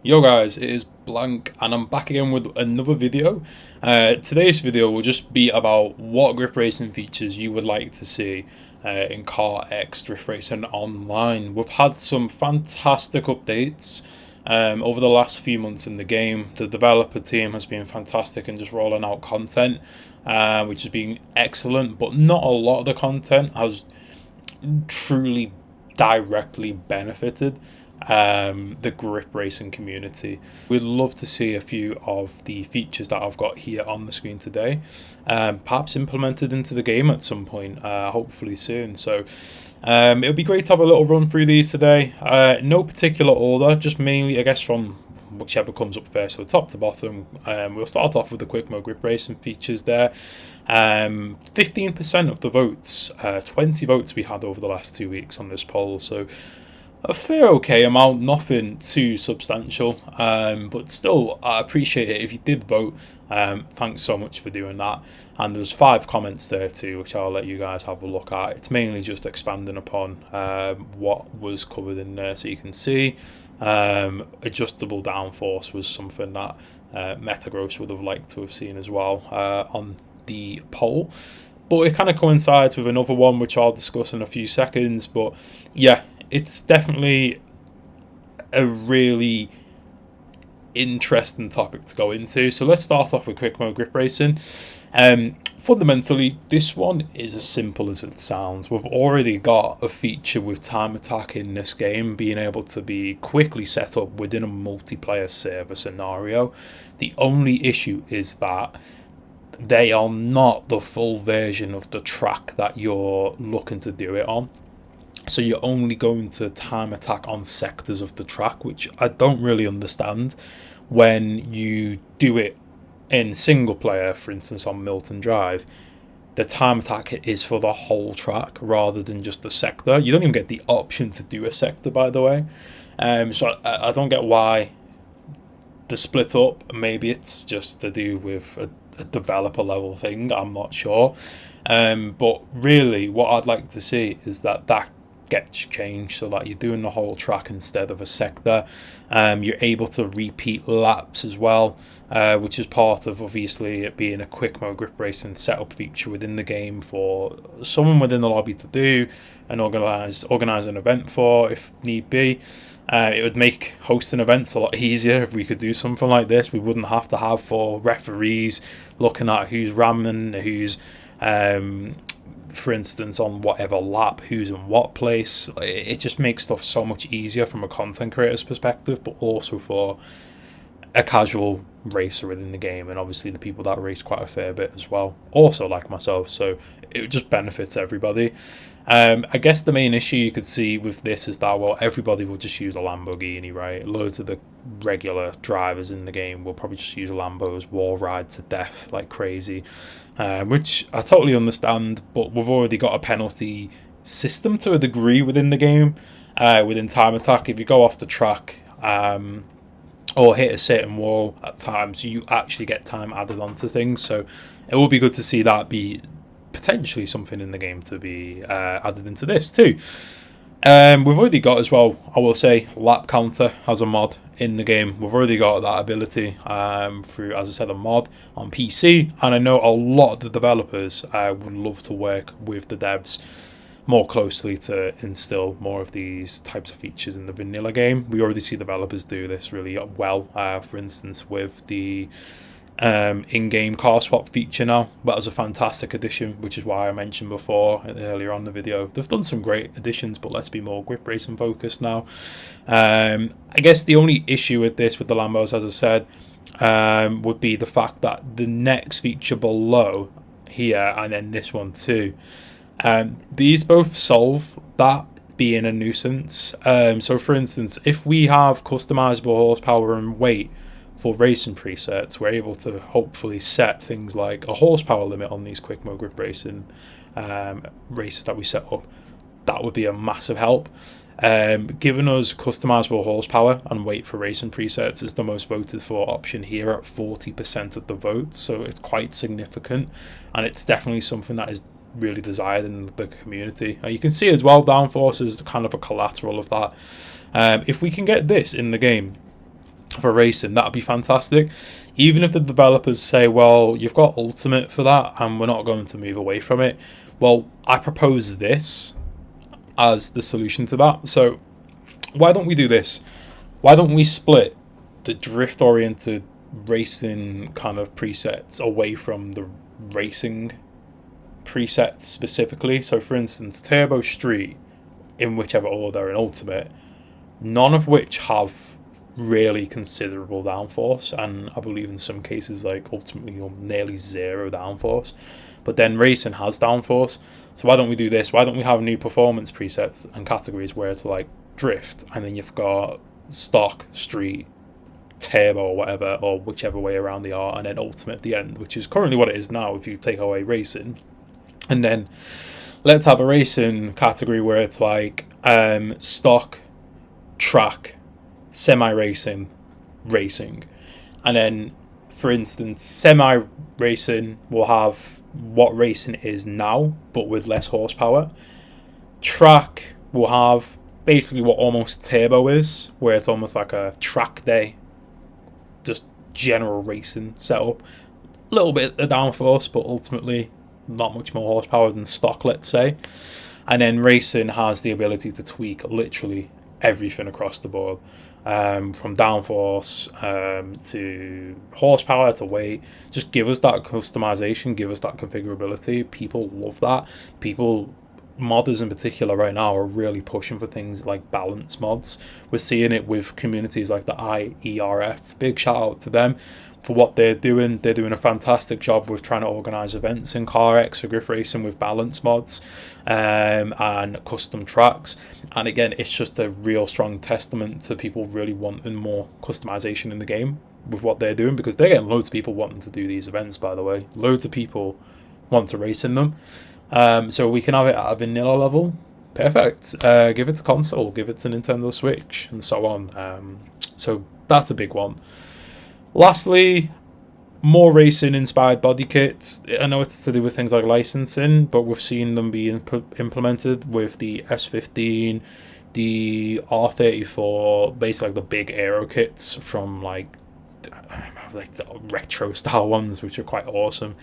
Yo guys, it is Blank and I'm back again with another video. Today's video will just be about what grip racing features you would like to see in CarX Drift Racing Online. We've had some fantastic updates over the last few months in the game. The developer team has been fantastic in just rolling out content, which has been excellent, but not a lot of the content has truly directly benefited the grip racing community. We'd love to see a few of the features that I've got here on the screen today perhaps implemented into the game at some point, hopefully soon. So it'll be great to have a little run through these today. No particular order, just mainly I guess from whichever comes up first, so top to bottom. We'll start off with the quick mode grip racing features there. 15% of the votes, 20 votes we had over the last 2 weeks on this poll, so a fair okay amount, nothing too substantial, but still I appreciate it if you did vote. Thanks so much for doing that. And there's 5 comments there too, which I'll let you guys have a look at. It's mainly just expanding upon what was covered in there, so you can see adjustable downforce was something that MetaGross would have liked to have seen as well on the poll. But it kind of coincides with another one which I'll discuss in a few seconds. But yeah, it's definitely a really interesting topic to go into. So let's start off with quick mode grip racing. Fundamentally, this one is as simple as it sounds. We've already got a feature with time attack in this game being able to be quickly set up within a multiplayer server scenario. The only issue is that they are not the full version of the track that you're looking to do it on. So you're only going to time attack on sectors of the track, which I don't really understand. When you do it in single player, for instance on Milton Drive, the time attack is for the whole track rather than just a sector. You don't even get the option to do a sector, by the way. So I don't get why the split up. Maybe it's just to do with a developer level thing, I'm not sure. But really what I'd like to see is that gets changed so that you're doing the whole track instead of a sector. You're able to repeat laps as well, which is part of obviously it being a quick mode grip racing setup feature within the game for someone within the lobby to do and organize an event for if need be. It would make hosting events a lot easier if we could do something like this. We wouldn't have to have 4 referees looking at who's ramming, who's for instance on whatever lap, who's in what place. It just makes stuff so much easier from a content creator's perspective, but also for a casual racer within the game, and obviously the people that race quite a fair bit as well, also like myself, so it just benefits everybody. I guess the main issue you could see with this is that, well, everybody will just use a Lamborghini, right? Loads of the regular drivers in the game will probably just use Lambos, wall ride to death like crazy, which I totally understand, but we've already got a penalty system to a degree within the game, within time attack. If you go off the track or hit a certain wall at times, you actually get time added onto things, so it will be good to see that be potentially something in the game to be added into this too. We've already got as well, I will say, lap counter as a mod in the game. We've already got that ability through, as I said, a mod on PC, and I know a lot of the developers would love to work with the devs more closely to instill more of these types of features in the vanilla game. We already see developers do this really well, for instance with the in-game car swap feature now. That was a fantastic addition, which is why I mentioned before earlier on the video. They've done some great additions, but let's be more grip racing focused now. I guess the only issue with this, with the Lambos, as I said, would be the fact that the next feature below here, and then this one too, these both solve that being a nuisance. So for instance, if we have customizable horsepower and weight for racing presets, we're able to hopefully set things like a horsepower limit on these quick mode grip racing races that we set up. That would be a massive help. Giving us customizable horsepower and weight for racing presets is the most voted for option here at 40% of the votes, so it's quite significant, and it's definitely something that is really desired in the community. You can see as well, downforce is kind of a collateral of that. If we can get this in the game, for racing, that'd be fantastic. Even if the developers say, well, you've got Ultimate for that and we're not going to move away from it, well, I propose this as the solution to that. So why don't we do this? Why don't we split the drift oriented racing kind of presets away from the racing presets specifically? So for instance, Turbo, Street, in whichever order, and Ultimate, none of which have really considerable downforce, and I believe in some cases like ultimately nearly zero downforce. But then racing has downforce. So why don't we do this? Why don't we have new performance presets and categories where it's like drift, and then you've got stock, street, turbo, or whatever, or whichever way around they are, and then ultimate at the end, which is currently what it is now if you take away racing. And then let's have a racing category where it's like stock, track, semi-racing, racing. And then, for instance, semi-racing will have what racing is now, but with less horsepower. Track will have basically what almost turbo is, where it's almost like a track day, just general racing setup. A little bit of downforce, but ultimately not much more horsepower than stock, let's say. And then racing has the ability to tweak literally everything across the board, from downforce to horsepower to weight. Just give us that customization, give us that configurability. People love that. Modders in particular right now are really pushing for things like balance mods. We're seeing it with communities like the IERF. Big shout out to them for what they're doing. They're doing a fantastic job with trying to organise events in CarX for grip racing with balance mods and custom tracks. And again, it's just a real strong testament to people really wanting more customization in the game with what they're doing, because they're getting loads of people wanting to do these events, by the way. Loads of people want to race in them. So we can have it at a vanilla level. Perfect. Give it to console, give it to Nintendo Switch, and so on. So that's a big one. Lastly, more racing inspired body kits. I know it's to do with things like licensing, but we've seen them be implemented with the S15, the R34, basically like the big aero kits from like the retro style ones, which are quite awesome.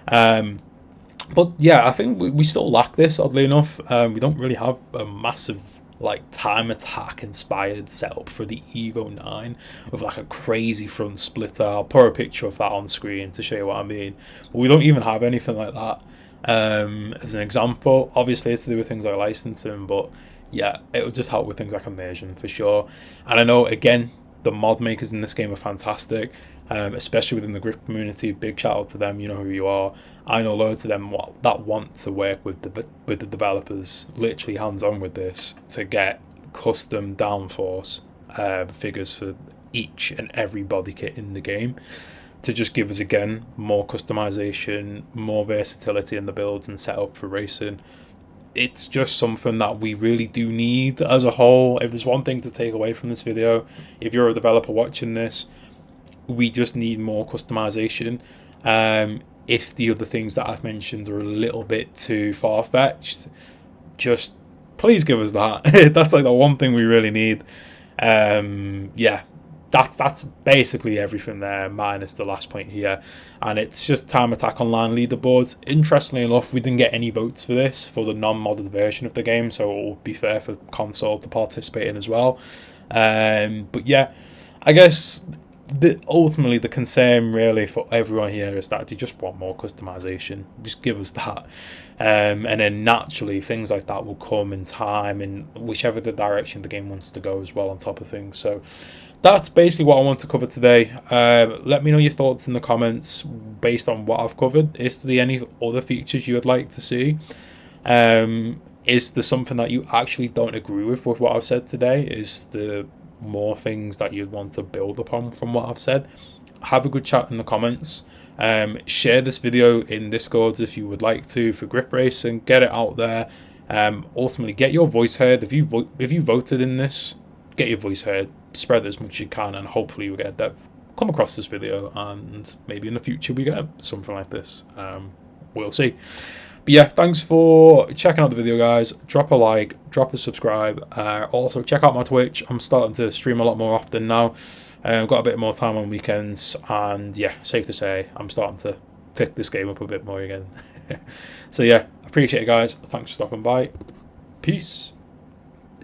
But yeah, I think we still lack this, oddly enough. We don't really have a massive like time attack inspired setup for the Evo 9 with like a crazy front splitter. I'll put a picture of that on screen to show you what I mean. But we don't even have anything like that. As an example, obviously it's to do with things like licensing, but yeah, it will just help with things like immersion for sure. And I know, again, the mod makers in this game are fantastic, especially within the grip community. Big shout out to them. You know who you are. I know loads of them that want to work with the developers, literally hands on with this, to get custom downforce figures for each and every body kit in the game, to just give us again more customization, more versatility in the builds and setup for racing. It's just something that we really do need as a whole. If there's one thing to take away from this video, if you're a developer watching this, we just need more customization. If the other things that I've mentioned are a little bit too far-fetched, just please give us that. That's like the one thing we really need. Yeah, that's basically everything there, minus the last point here. And it's just Time Attack Online leaderboards. Interestingly enough, we didn't get any votes for this for the non-modded version of the game, so it will be fair for console to participate in as well. But yeah, I guess ultimately the concern really for everyone here is that they just want more customization. Just give us that, and then naturally things like that will come in time, in whichever the direction the game wants to go as well, on top of things. So that's basically what I want to cover today. Let me know your thoughts in the comments based on what I've covered. Is there any other features you would like to see? Is there something that you actually don't agree with what I've said today? Is there more things that you'd want to build upon from what I've said? Have a good chat in the comments. Share this video in Discords if you would like to, for grip racing. Get it out there. Ultimately, get your voice heard. If you voted in this, get your voice heard. Spread it as much as you can, and hopefully we get that come across this video, and maybe in the future we get something like this. We'll see. But yeah, thanks for checking out the video, guys. Drop a like, drop a subscribe. Also, check out my Twitch. I'm starting to stream a lot more often now. I've got a bit more time on weekends, and yeah, safe to say I'm starting to pick this game up a bit more again. So yeah, appreciate it, guys. Thanks for stopping by. Peace.